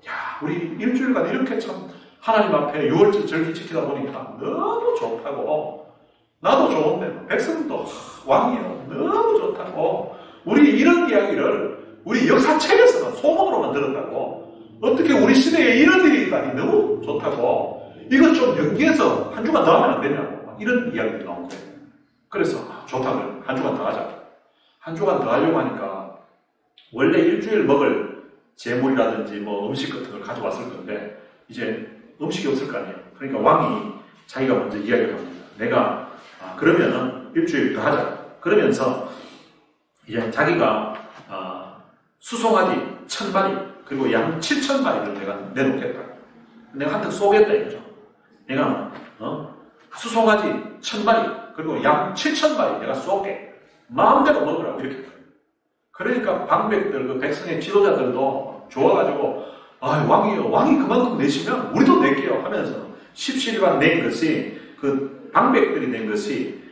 야, 우리 일주일간 이렇게 참 하나님 앞에 유월절 절기 지키다 보니까 너무 좋다고. 나도 좋은데 백성도 왕이요 너무 좋다고. 우리 이런 이야기를 우리 역사책에서는 소문으로만 들었다고. 어떻게 우리 시대에 이런 일이 있다니 너무 좋다고. 이거 좀 연기해서 한 주간 더 하면 안 되냐고. 이런 이야기가 나온 거예요. 그래서 좋다고 한 주간 더 하자. 한 주간 더 하려고 하니까 원래 일주일 먹을 재물이라든지 뭐 음식 같은 걸 가져왔을 건데 이제 음식이 없을 거 아니에요. 그러니까 왕이 자기가 먼저 이야기를 합니다. 내가 그러면은 일주일 더 하자. 그러면서 이제 자기가 수송아지 1000마리 그리고 양 7000마리를 내가 내놓겠다. 내가 한턱 쏘겠다 이거죠. 내가 수송아지 1000마리 그리고 양 7000마리 내가 쏘게. 마음대로 먹으라고 이렇게. 그러니까 방백들 그 백성의 지도자들도 좋아가지고 왕이요 왕이 그만큼 내시면 우리도 낼게요 하면서 십시일반 낸 것이 그 방백들이 낸 것이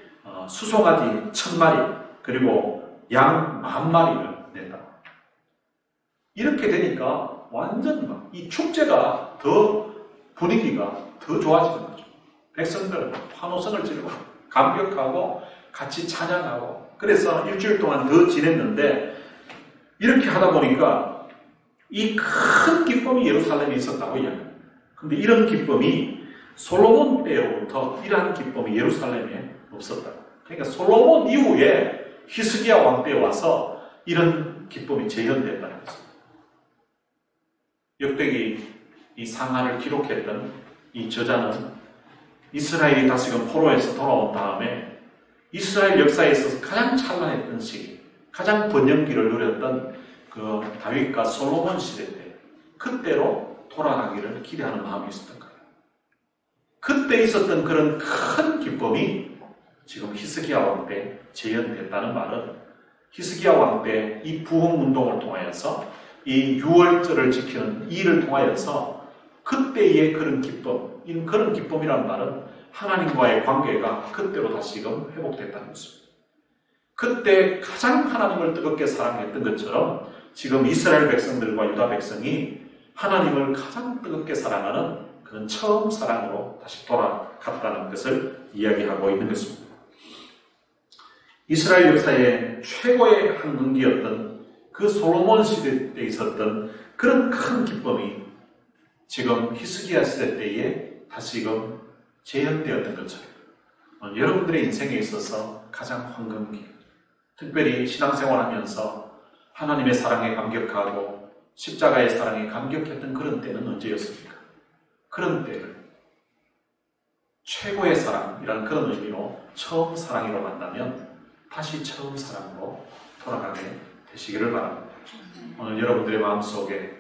수송아지 1000마리 그리고 양 10,000마리를 낸다. 이렇게 되니까 완전 막 이 축제가 더 분위기가 더 좋아지는 거죠. 백성들은 환호성을 지르고 감격하고 같이 찬양하고 그래서 일주일 동안 더 지냈는데 이렇게 하다 보니까 이 큰 기쁨이 예루살렘에 있었다고 이야기합니다. 근데 이런 기쁨이 솔로몬 때로부터 이러한 기쁨이 예루살렘에 없었다. 그러니까 솔로몬 이후에 히스기야 왕 때에 와서 이런 기쁨이 재현됐다는 것입니다. 역대기 이 상하를 기록했던 이 저자는 이스라엘이 다시금 포로에서 돌아온 다음에 이스라엘 역사에 있어서 가장 찬란했던 시기, 가장 번영기를 누렸던 그 다윗과 솔로몬 시대 때 그때로 돌아가기를 기대하는 마음이 있었던 거예요. 그때 있었던 그런 큰 기쁨이 지금 히스기야 왕 때 재현됐다는 말은 히스기야 왕 때 이 부흥운동을 통하여서 이 유월절을 지키는 일을 통하여서 그때의 그런 기쁨, 그런 기쁨이라는 말은 하나님과의 관계가 그때로 다시금 회복됐다는 것입니다. 그때 가장 하나님을 뜨겁게 사랑했던 것처럼 지금 이스라엘 백성들과 유다 백성이 하나님을 가장 뜨겁게 사랑하는 그런 처음 사랑으로 다시 돌아갔다는 것을 이야기하고 있는 것입니다. 이스라엘 역사의 최고의 황금기였던 그 솔로몬 시대 때 있었던 그런 큰 기쁨이 지금 히스기야 시대 때에 다시금 재현되었던 것처럼 여러분들의 인생에 있어서 가장 황금기, 특별히 신앙생활하면서 하나님의 사랑에 감격하고 십자가의 사랑에 감격했던 그런 때는 언제였습니까? 그런 때를 최고의 사랑이라는 그런 의미로 처음 사랑이라고 한다면 다시 처음 사랑으로 돌아가게 되시기를 바랍니다. 오늘 여러분들의 마음속에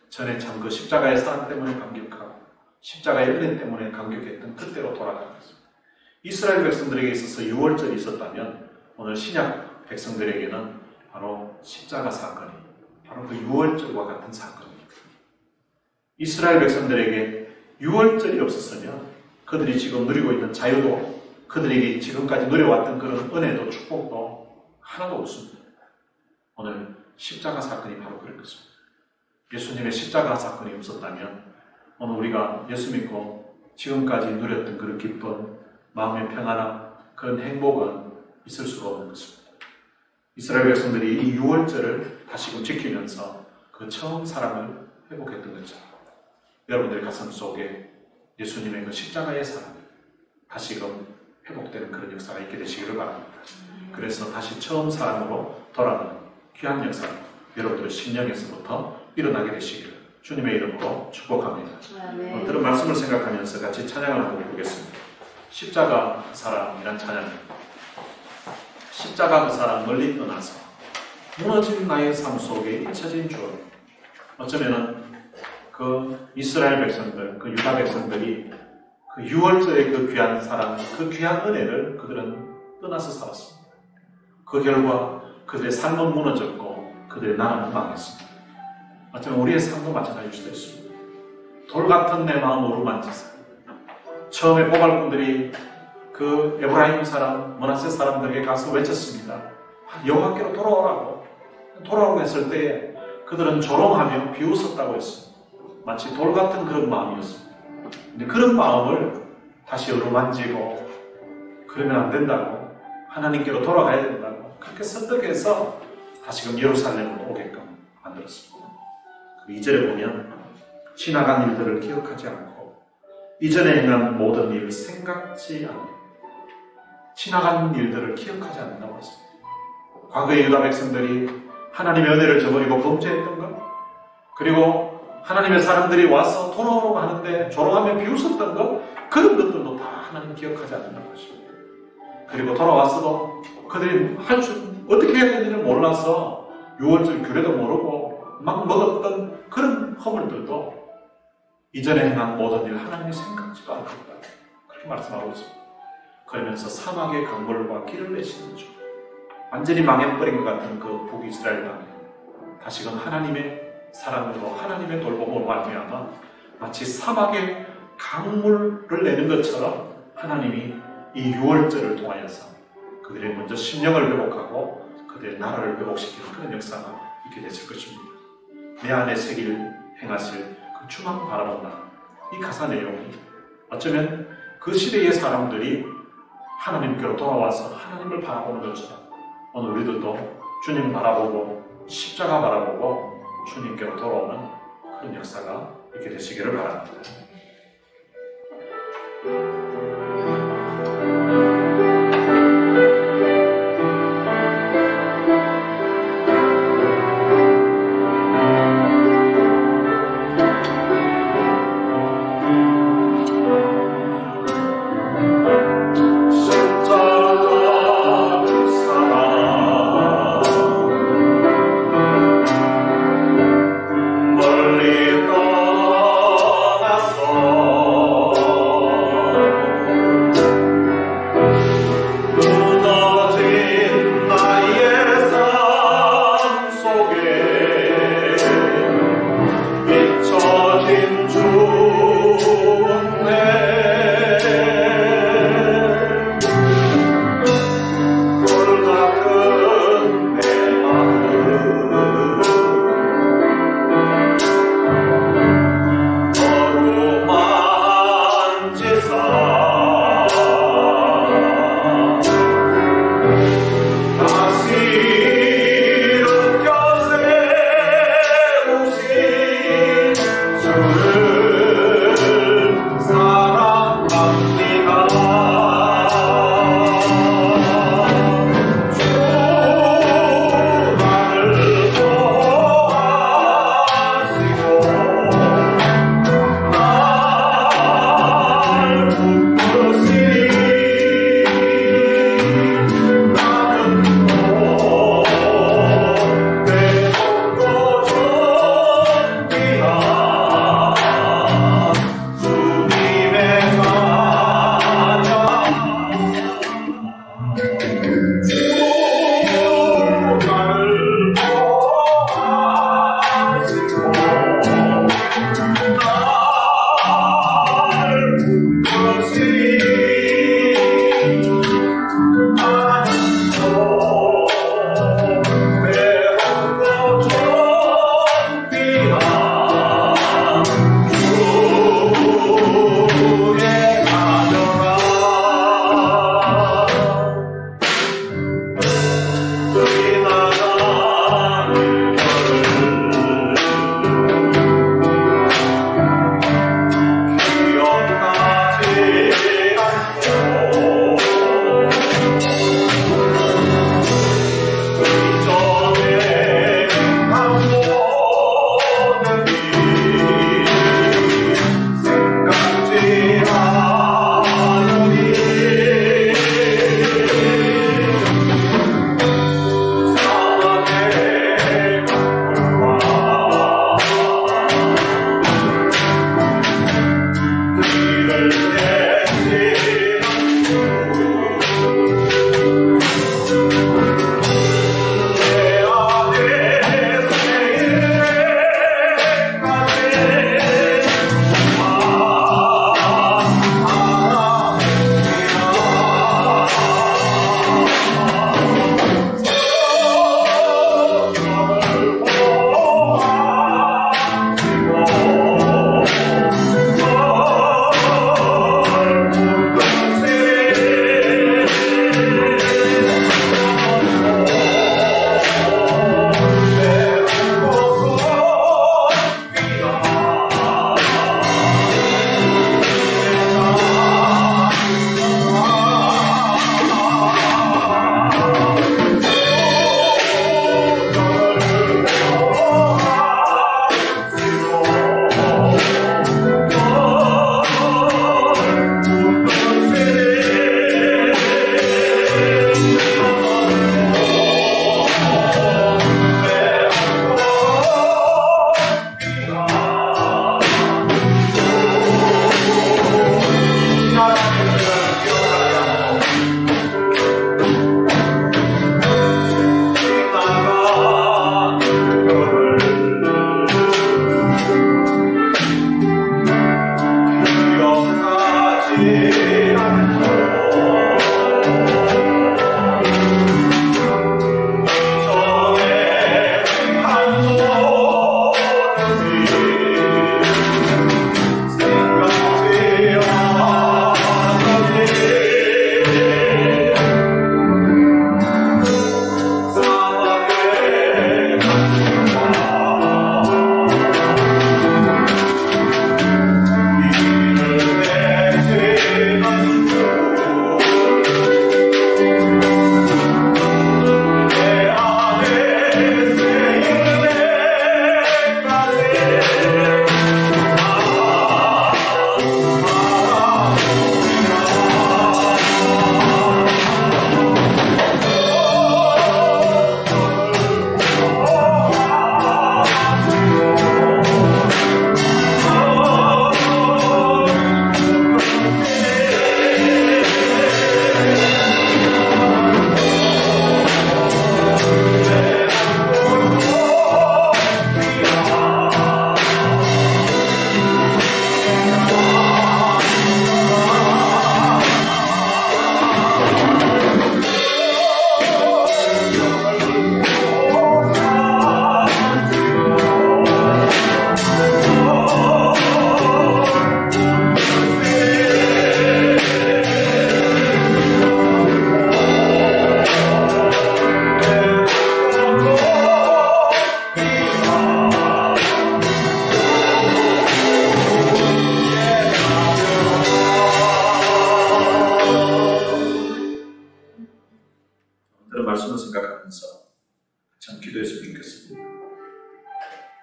전에 참 그 십자가의 사랑 때문에 감격하고 십자가의 은혜 때문에 감격했던 그때로 돌아가는 것입니다. 이스라엘 백성들에게 있어서 유월절이 있었다면 오늘 신약 백성들에게는 바로 십자가 사건이 바로 그 유월절과 같은 사건입니다. 이스라엘 백성들에게 유월절이 없었으면 그들이 지금 누리고 있는 자유도 그들에게 지금까지 누려왔던 그런 은혜도 축복도 하나도 없습니다. 오늘 십자가 사건이 바로 그럴 것입니다. 예수님의 십자가 사건이 없었다면 오늘 우리가 예수 믿고 지금까지 누렸던 그런 기쁨, 마음의 평안함, 그런 행복은 있을 수가 없는 것입니다. 이스라엘 백성들이 이 유월절을 다시금 지키면서 그 처음 사랑을 회복했던 것처럼 여러분들의 가슴 속에 예수님의 그 십자가의 사랑 다시금 회복되는 그런 역사가 있게 되시기를 바랍니다. 그래서 다시 처음 사랑으로 돌아가는 귀한 역사 여러분들의 심령에서부터 일어나게 되시기를 주님의 이름으로 축복합니다. 네. 들은 말씀을 생각하면서 같이 찬양을 하고 부르겠습니다. 십자가 그 사랑이란 찬양입니다. 십자가 그 사랑 멀리 떠나서 무너진 나의 삶 속에 잊혀진 줄 어쩌면은 그 이스라엘 백성들, 그 유다 백성들이 그 유월절의 그 귀한 사랑, 그 귀한 은혜를 그들은 떠나서 살았습니다. 그 결과 그들의 삶은 무너졌고 그들의 나라는 망했습니다. 어쩌면 우리의 삶도 마찬가지일 수도 있습니다. 돌 같은 내 마음 어루만지사. 처음에 포괄꾼들이 그 에브라임 사람, 므낫세 사람들에게 가서 외쳤습니다. 여호와께로 돌아오라고. 돌아오라고 했을 때 그들은 조롱하며 비웃었다고 했습니다. 마치 돌 같은 그런 마음이었습니다. 근데 그런 마음을 다시 어루만지고 그러면 안 된다고, 하나님께로 돌아가야 된다고 그렇게 설득해서 다시금 예루살렘으로 오게끔 만들었습니다. 그 2절에 보면 지나간 일들을 기억하지 않고 이전에 행한 모든 일을 생각지 않고, 지나간 일들을 기억하지 않는다고 했습니다. 과거의 유다 백성들이 하나님의 은혜를 저버리고 범죄했던 것, 그리고 하나님의 사람들이 와서 돌아오라고 하는데 조롱하며 비웃었던 것, 그런 것들도 다 하나님 기억하지 않는다고 하십니다. 그리고 돌아왔어도 그들이 어떻게 해야 되는지를 몰라서 유월절 규례도 모르고 막 먹었던 그런 허물들도 이전에 행한 모든 일 하나님이 생각지도 않는다, 그렇게 말씀하고 있습니다. 그러면서 사막의 강물과 길을 내시는 중, 완전히 망해버린 것 같은 그 북이스라엘 땅에 다시금 하나님의 사랑으로 하나님의 돌봄으로 말미암아 마치 사막의 강물을 내는 것처럼 하나님이 이 유월절을 통하여서 그들이 먼저 심령을 회복하고 그들의 나라를 회복시키는 그런 역사가 있게 됐을 것입니다. 내 안에 새길 행하실 그 주만 바라본다. 이 가사 내용이 어쩌면 그 시대의 사람들이 하나님께로 돌아와서 하나님을 바라보는 것처럼 오늘 우리들도 주님 바라보고 십자가 바라보고 주님께로 돌아오는 그런 역사가 있게 되시기를 바랍니다. 멀리 떠나서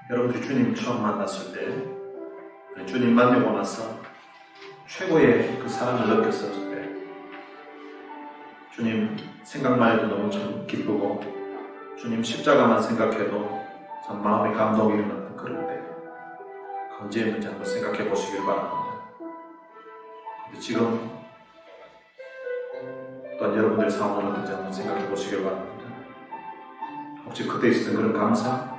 여러분들이 주님 처음 만났을 때, 주님 만나고 나서 최고의 그 사랑을 느꼈을 때, 주님 생각만 해도 너무 참 기쁘고, 주님 십자가만 생각해도 참 마음의 감동이 일어났던 그럴 때, 언제였는지 한번 생각해 보시길 바랍니다. 근데 지금 또한 여러분들의 상황은 어떤지 한번 생각해 보시길 바랍니다. 혹시 그때 있었던 그런 감사,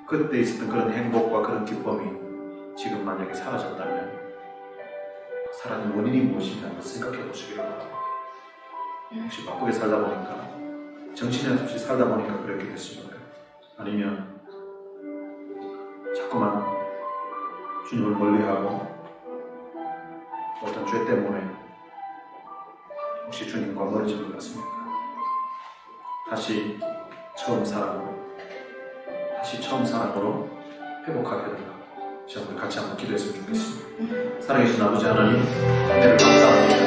그때 있었던 그런 행복과 그런 기쁨이 지금 만약에 사라졌다면 사라진 원인이 무엇인지 한번 생각해 보시길 바랍니다. 혹시 바쁘게 살다 보니까, 정신이 없이 살다 보니까 그렇게 됐습니까? 아니면 자꾸만 주님을 멀리하고 어떤 죄 때문에 혹시 주님과 멀어진 것 같습니까? 다시 처음 사랑으로 회복하게 된다. 우리 같이 한번 기도했으면 좋겠습니다. 살아계신 아버지 하나님, 은혜를 감사합니다.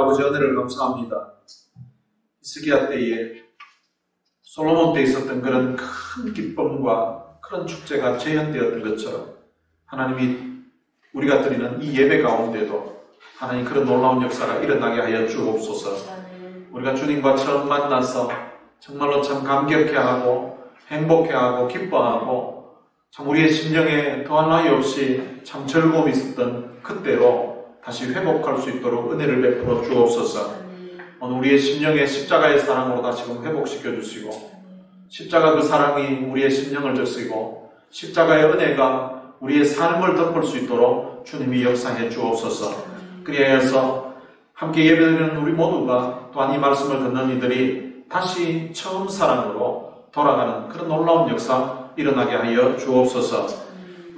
아버지 은혜를 감사합니다. 히스기야 때에 솔로몬 때 있었던 그런 큰 기쁨과 그런 축제가 재현되었던 것처럼 하나님이 우리가 드리는 이 예배 가운데도 하나님 그런 놀라운 역사가 일어나게 하여 주옵소서. 우리가 주님과 처음 만나서 정말로 참 감격해하고 행복해하고 기뻐하고 참 우리의 심령에 더한 나위 없이 참 즐거움이 있었던 그때로 다시 회복할 수 있도록 은혜를 베풀어 주옵소서. 오늘 우리의 심령에 십자가의 사랑으로 다시금 회복시켜 주시고 십자가 그 사랑이 우리의 심령을 젖시고 십자가의 은혜가 우리의 삶을 덮을 수 있도록 주님이 역사해 주옵소서. 그리하여서 함께 예배드리는 우리 모두가 또한 이 말씀을 듣는 이들이 다시 처음 사랑으로 돌아가는 그런 놀라운 역사 일어나게 하여 주옵소서.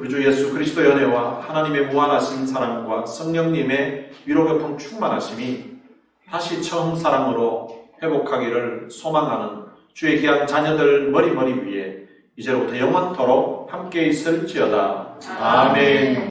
우리 주 예수 그리스도의 은혜와 하나님의 무한하신 사랑과 성령님의 위로교통 충만하심이 다시 처음 사랑으로 회복하기를 소망하는 주의 귀한 자녀들 머리 위에 이제로부터 영원토록 함께 있을지어다. 아멘.